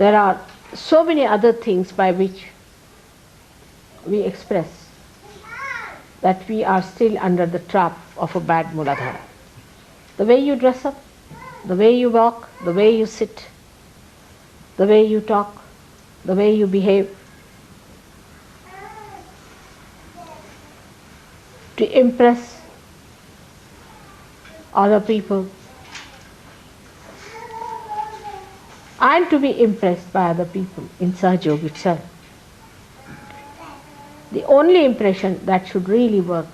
There are so many other things by which we express that we are still under the trap of a bad Mooladhara. The way you dress up, the way you walk, the way you sit, the way you talk, the way you behave, to impress other people and to be impressed by other people in Sahaja Yoga itself. The only impression that should really work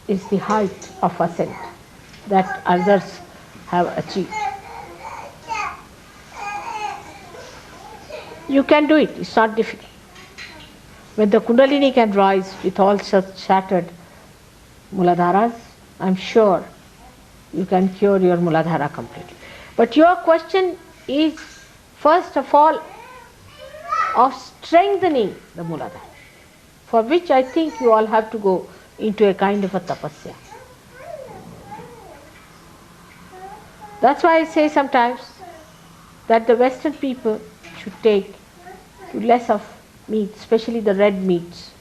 is the height of ascent that others have achieved. You can do it, it's not difficult. When the Kundalini can rise with all such shattered Mooladharas, I'm sure you can cure your Mooladhara completely. But your question is first of all of strengthening the Mooladhara, for which I think you all have to go into a kind of a tapasya. That's why I say sometimes that the Western people should take less of meat, especially the red meats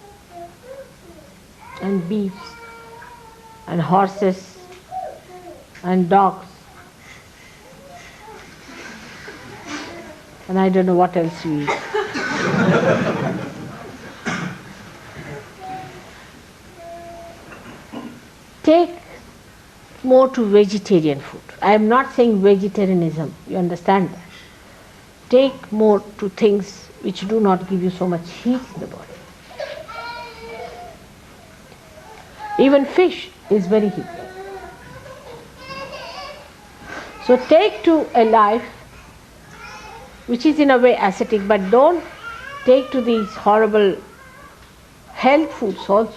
and beefs and horses and dogs and I don't know what else you eat. Take more to vegetarian food. I am not saying vegetarianism, you understand that. Take more to things which do not give you so much heat in the body. Even fish is very heaty. So take to a life which is in a way ascetic, but don't take to these horrible health foods also.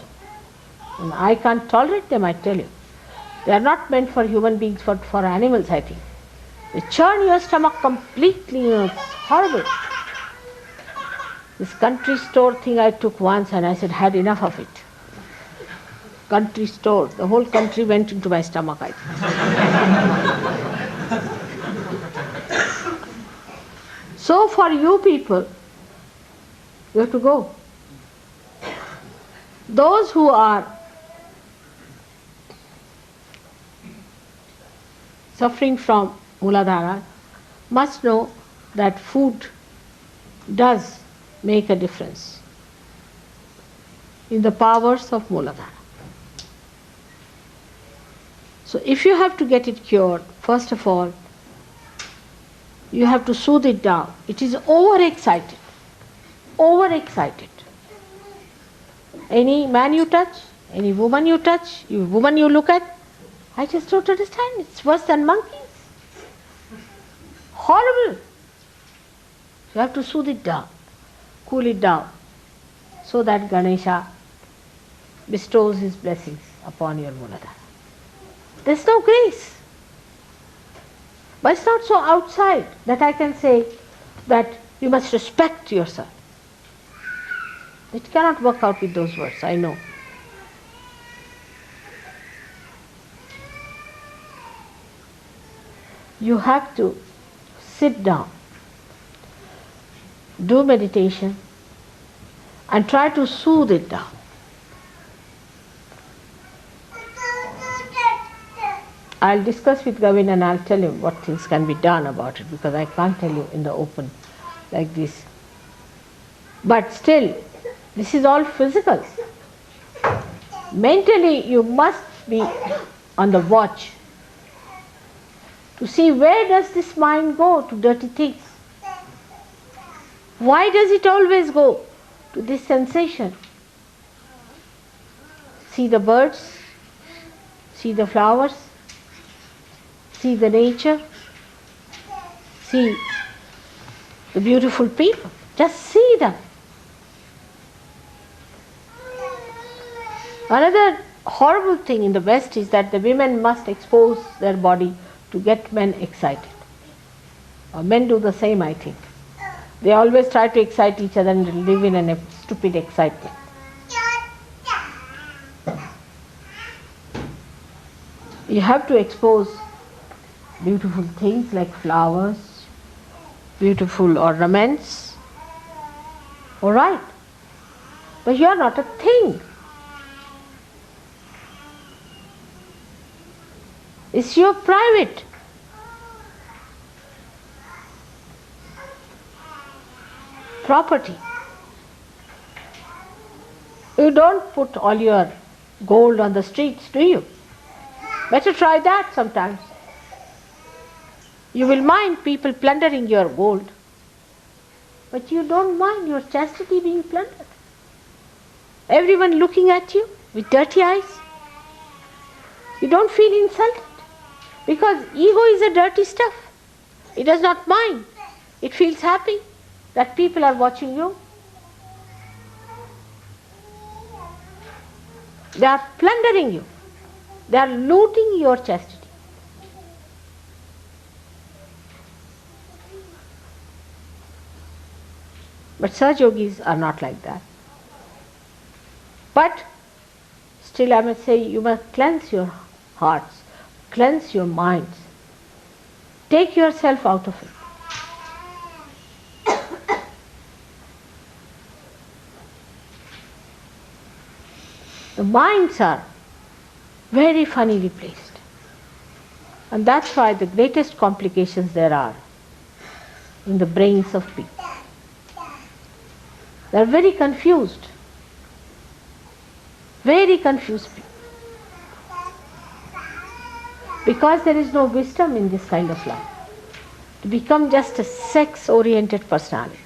And I can't tolerate them, I tell you. They are not meant for human beings, but for animals, I think. They churn your stomach completely, it's horrible. This country store thing I took once and I said, had enough of it. Country store, the whole country went into my stomach, I think. So for you people, you have to go. Those who are suffering from Mooladhara must know that food does make a difference in the powers of Mooladhara. So if you have to get it cured, first of all, you have to soothe it down. It is overexcited. Overexcited. Any man you touch, any woman you touch, woman you look at, I just don't understand. It's worse than monkeys. Horrible. You have to soothe it down, cool it down, so that Ganesha bestows his blessings upon your Mooladhara. There's no grace. But it's not so outside that I can say that you must respect yourself. It cannot work out with those words, I know. You have to sit down, do meditation, and try to soothe it down. I'll discuss with Gavin and I'll tell him what things can be done about it, because I can't tell you in the open like this. But still, this is all physical. Mentally, you must be on the watch to see where does this mind go to dirty things. Why does it always go to this sensation? See the birds, see the flowers, see the nature, see the beautiful people. Just see them. Another horrible thing in the West is that the women must expose their body to get men excited. Men do the same, I think. They always try to excite each other and live in a stupid excitement. You have to expose beautiful things like flowers, beautiful ornaments. All right. But you are not a thing. It's your private. Property. You don't put all your gold on the streets, do you? Better try that sometimes. You will mind people plundering your gold, but you don't mind your chastity being plundered. Everyone looking at you with dirty eyes. You don't feel insulted because ego is a dirty stuff. It does not mind. It feels happy that people are watching you. They are plundering you. They are looting your chastity. But Saj Yogis are not like that. But still I must say, you must cleanse your hearts, cleanse your minds. Take yourself out of it. The minds are very funnily placed. And that's why the greatest complications there are in the brains of people. They are very confused. Very confused people. Because there is no wisdom in this kind of life. To become just a sex-oriented personality.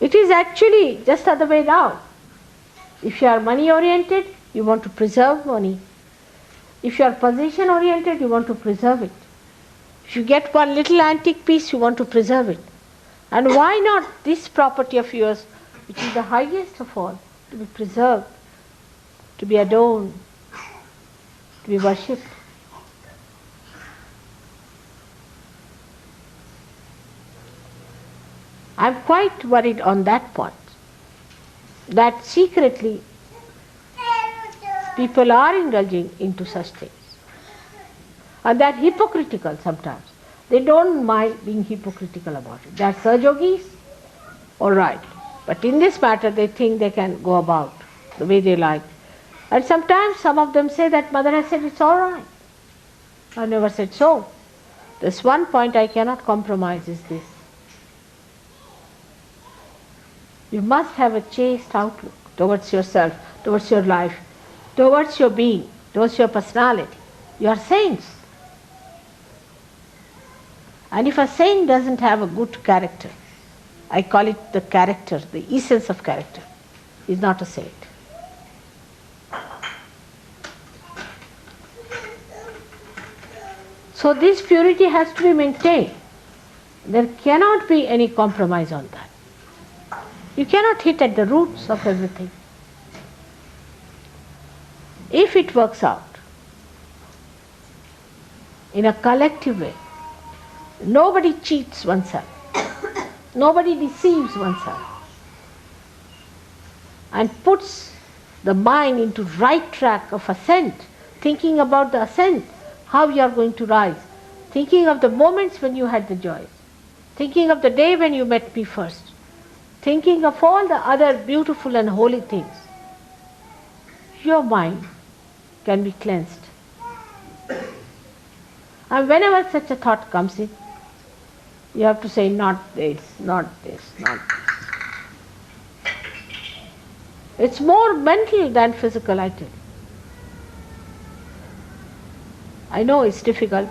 It is actually just the other way round. If you are money-oriented, you want to preserve money. If you are possession-oriented, you want to preserve it. If you get one little antique piece, you want to preserve it. And why not this property of yours, which is the highest of all, to be preserved, to be adorned, to be worshipped? I am quite worried on that point, that secretly people are indulging into such things. And they are hypocritical sometimes. They don't mind being hypocritical about it. They are Saj Yogis, all right. But in this matter, they think they can go about the way they like. And sometimes some of them say that Mother has said it's all right. I never said so. This one point I cannot compromise is this. You must have a chaste outlook towards yourself, towards your life, towards your being, towards your personality. You are saints. And if a saint doesn't have a good character, I call it the character, the essence of character, is not a saint. So this purity has to be maintained. There cannot be any compromise on that. You cannot hit at the roots of everything. If it works out in a collective way, nobody cheats oneself, nobody deceives oneself, and puts the mind into right track of ascent, thinking about the ascent, how you are going to rise, thinking of the moments when you had the joy, thinking of the day when you met me first, thinking of all the other beautiful and holy things. Your mind can be cleansed. And whenever such a thought comes in, you have to say, not this, not this, not this. It's more mental than physical, I tell you. I know it's difficult,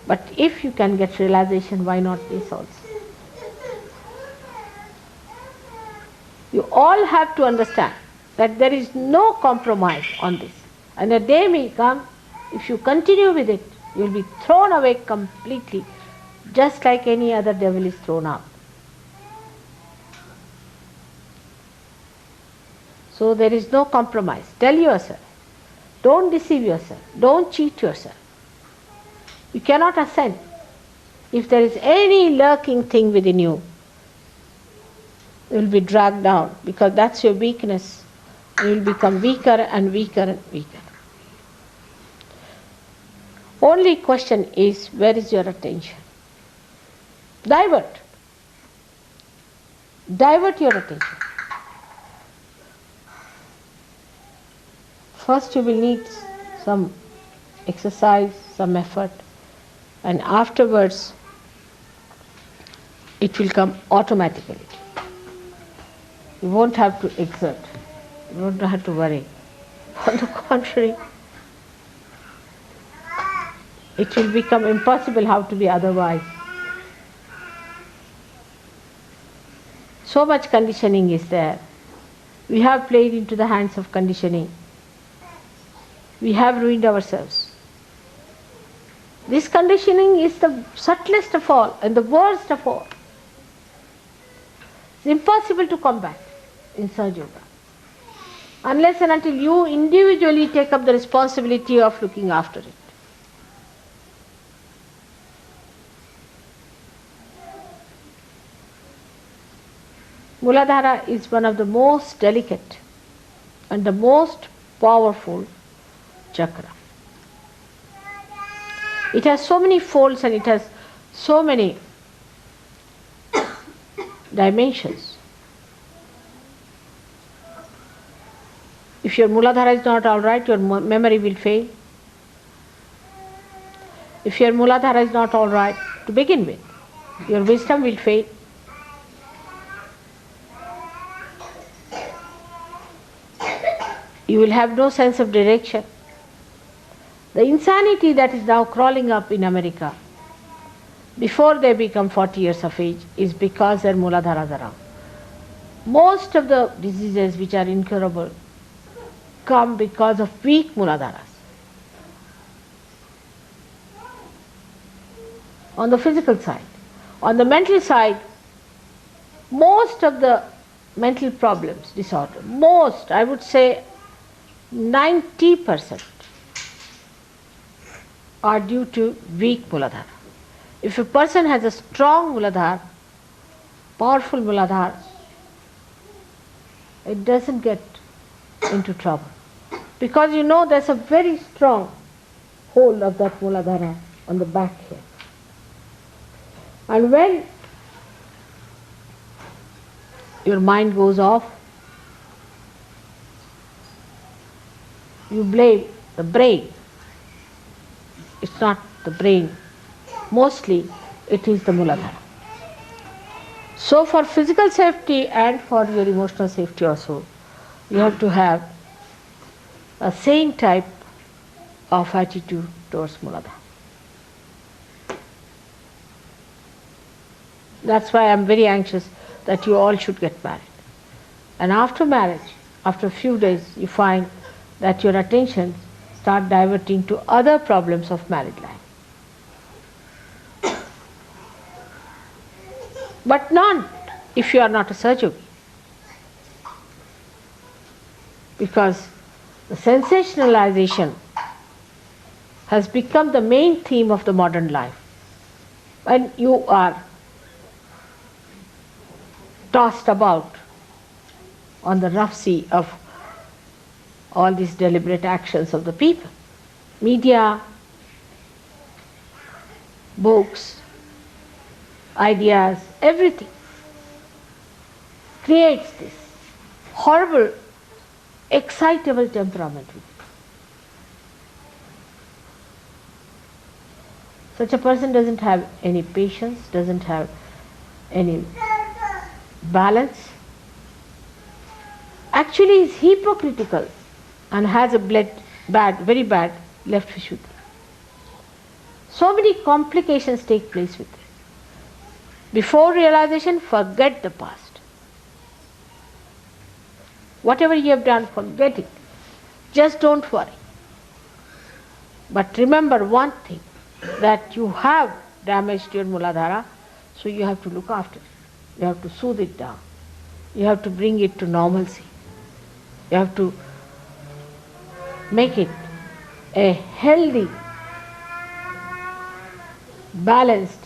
but if you can get realization, why not this also? You all have to understand that there is no compromise on this. And a day may come, if you continue with it, you will be thrown away completely, just like any other devil is thrown out. So there is no compromise. Tell yourself. Don't deceive yourself. Don't cheat yourself. You cannot ascend. If there is any lurking thing within you, you will be dragged down, because that's your weakness. You will become weaker and weaker and weaker. Only question is, where is your attention? Divert. Divert your attention. First you will need some exercise, some effort, and afterwards it will come automatically. You won't have to exert. You won't have to worry. On the contrary, it will become impossible how to be otherwise. So much conditioning is there. We have played into the hands of conditioning. We have ruined ourselves. This conditioning is the subtlest of all and the worst of all. It's impossible to combat in Sahaja Yoga unless and until you individually take up the responsibility of looking after it. Mooladhara is one of the most delicate and the most powerful chakra. It has so many folds and it has so many dimensions. If your Mooladhara is not all right, your memory will fail. If your Mooladhara is not all right to begin with, your wisdom will fail. You will have no sense of direction. The insanity that is now crawling up in America before they become 40 years of age is because their Mooladharas are around. Most of the diseases which are incurable come because of weak Mooladharas. On the physical side. On the mental side, most of the mental problems, disorder, most, I would say 90% are due to weak Mooladhara. If a person has a strong Mooladhara, powerful Mooladhara, it doesn't get into trouble. Because you know there's a very strong hold of that Mooladhara on the back here. And when your mind goes off, you blame the brain. It's not the brain. Mostly it is the Mooladhara. So for physical safety and for your emotional safety also, you have to have a sane type of attitude towards Mooladhara. That's why I'm very anxious that you all should get married. And after marriage, after a few days, you find that your attention start diverting to other problems of married life. But not if you are not a Sahaja Yogi. Because the sensationalization has become the main theme of the modern life. When you are tossed about on the rough sea of all these deliberate actions of the people. Media, books, ideas, everything creates this horrible, excitable temperament with you. Such a person doesn't have any patience, doesn't have any balance, actually is hypocritical and has a very bad left Vishuddhi. So many complications take place with it. Before realization, forget the past. Whatever you have done, forget it. Just don't worry. But remember one thing, that you have damaged your Mooladhara, so you have to look after it. You have to soothe it down. You have to bring it to normalcy. You have to make it a healthy, balanced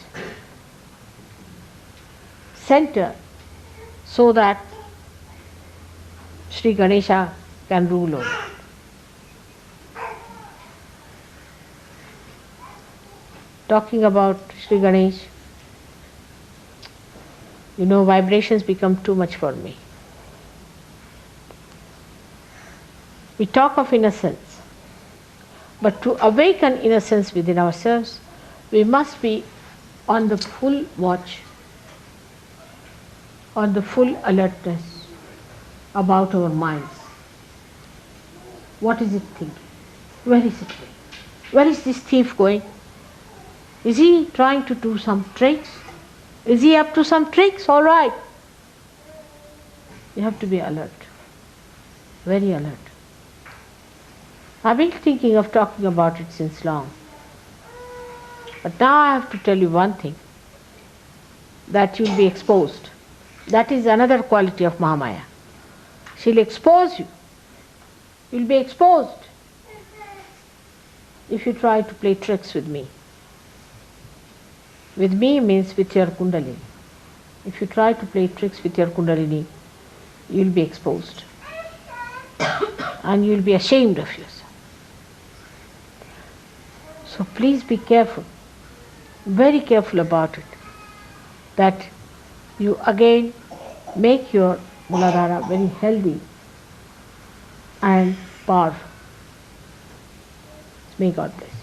center so that Sri Ganesha can rule over it. talking about Sri Ganesh, vibrations become too much for me. We talk of innocence, but to awaken innocence within ourselves, we must be on the full watch, on the full alertness about our minds. What is it thinking? Where is it going? Where is this thief going? Is he trying to do some tricks? Is he up to some tricks? All right. You have to be alert, very alert. I've been thinking of talking about it since long. But now I have to tell you one thing, that you'll be exposed. That is another quality of Mahamaya. She'll expose you. You'll be exposed if you try to play tricks with me. With me means with your Kundalini. If you try to play tricks with your Kundalini, you'll be exposed. And you'll be ashamed of yourself. So please be careful, very careful about it, that you again make your Mooladhara very healthy and powerful. May God bless.